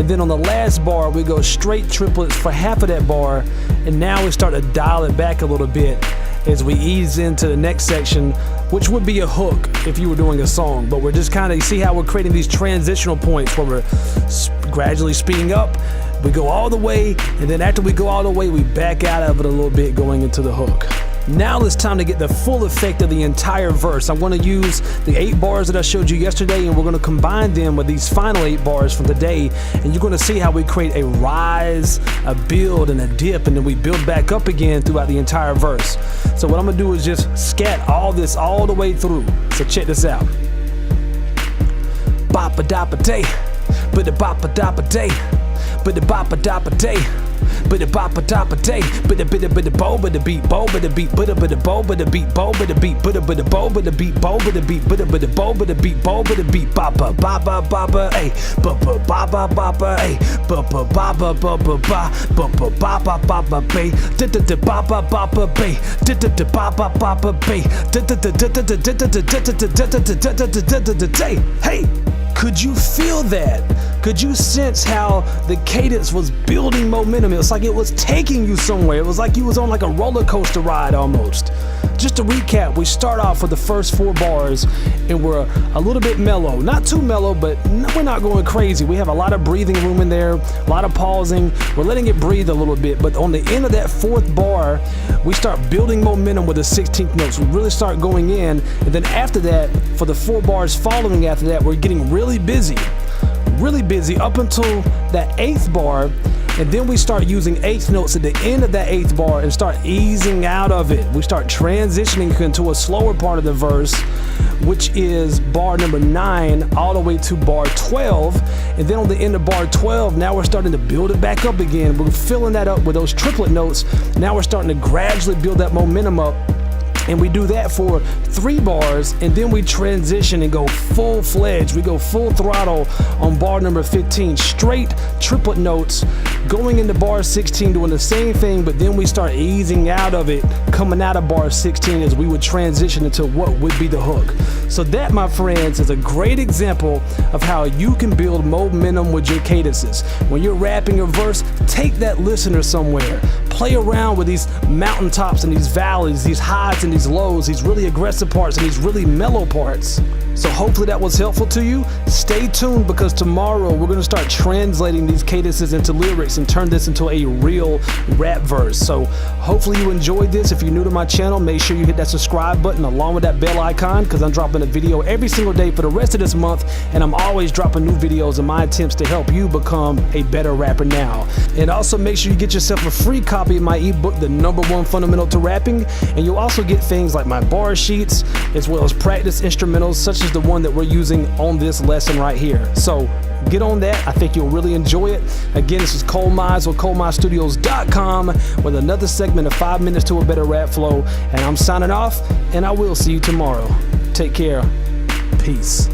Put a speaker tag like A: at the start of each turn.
A: and then on the last bar we go straight triplets for half of that bar, and now we start to dial it back a little bit as we ease into the next section, which would be a hook if you were doing a song. But we're just kind of, you see how we're creating these transitional points where we're gradually speeding up, we go all the way, and then after we go all the way, we back out of it a little bit going into the hook. Now it's time to get the full effect of the entire verse. I'm going to use the 8 bars that I showed you yesterday, and we're going to combine them with these final 8 bars from today, and you're going to see how we create a rise, a build, and a dip, and then we build back up again throughout the entire verse. So what I'm going to do is just scat all this all the way through. So check this out. Bop-a-dop-a-day, bidda-bop-a-dop-a-day, bidda-bop-a-dop-a-day, bidda-bop-a-dop-a-day, bidda-bidda-bidda-bo, bidda-beat, bo, bidda-beat, bidda-bidda-bo, bidda-beat, bo, bidda-beat, bidda-bidda-bo, bidda-beat, bo, bidda-beat, bidda-bidda-bo, bidda-beat, bo, bidda-beat, boppa, boppa, boppa, ay, boppa, boppa, boppa, ay, boppa, boppa, boppa, ba, boppa, boppa, boppa, bay, da-da-da-boppa, boppa, bay, da-da-da-boppa, boppa, bay, da-da-da-da-da-da-da-da-da-da-da-da-da-da-da-da-da-da. Hey! Could you feel that? Could you sense how the cadence was building momentum? It was like it was taking you somewhere. It was like you was on like a roller coaster ride almost. Just to recap, we start off with the first 4 bars and we're a little bit mellow. Not too mellow, but we're not going crazy. We have a lot of breathing room in there, a lot of pausing. We're letting it breathe a little bit, but on the end of that 4th bar, we start building momentum with the 16th notes. We really start going in, and then after that, for the 4 bars following after that, we're getting really busy up until that 8th bar, and then we start using 8th notes at the end of that 8th bar and start easing out of it. We start transitioning into a slower part of the verse, which is bar number 9 all the way to bar 12, and then on the end of bar 12, now we're starting to build it back up again. We're filling that up with those triplet notes. Now we're starting to gradually build that momentum up, and we do that for 3 bars, and then we transition and go full-fledged. We go full throttle on bar number 15, straight triplet notes, going into bar 16, doing the same thing, but then we start easing out of it, coming out of bar 16 as we would transition into what would be the hook. So that, my friends, is a great example of how you can build momentum with your cadences. When you're rapping a verse, take that listener somewhere. Play around with these mountaintops and these valleys, these highs and these lows, these really aggressive parts and these really mellow parts. So hopefully that was helpful to you. Stay tuned, because tomorrow we're going to start translating these cadences into lyrics and turn this into a real rap verse. So hopefully you enjoyed this. If you're new to my channel, make sure you hit that subscribe button along with that bell icon, because I'm dropping a video every single day for the rest of this month, and I'm always dropping new videos in my attempts to help you become a better rapper now. And also make sure you get yourself a free copy of my ebook, The #1 Fundamental to Rapping, and you'll also get things like my bar sheets as well as practice instrumentals such as the one that we're using on this lesson right here. So get on that. I think you'll really enjoy it. Again, this is Cole Mize with ColeMizeStudios.com with another segment of 5 minutes to a better rap flow, and I'm signing off, and I will see you tomorrow. Take care. Peace.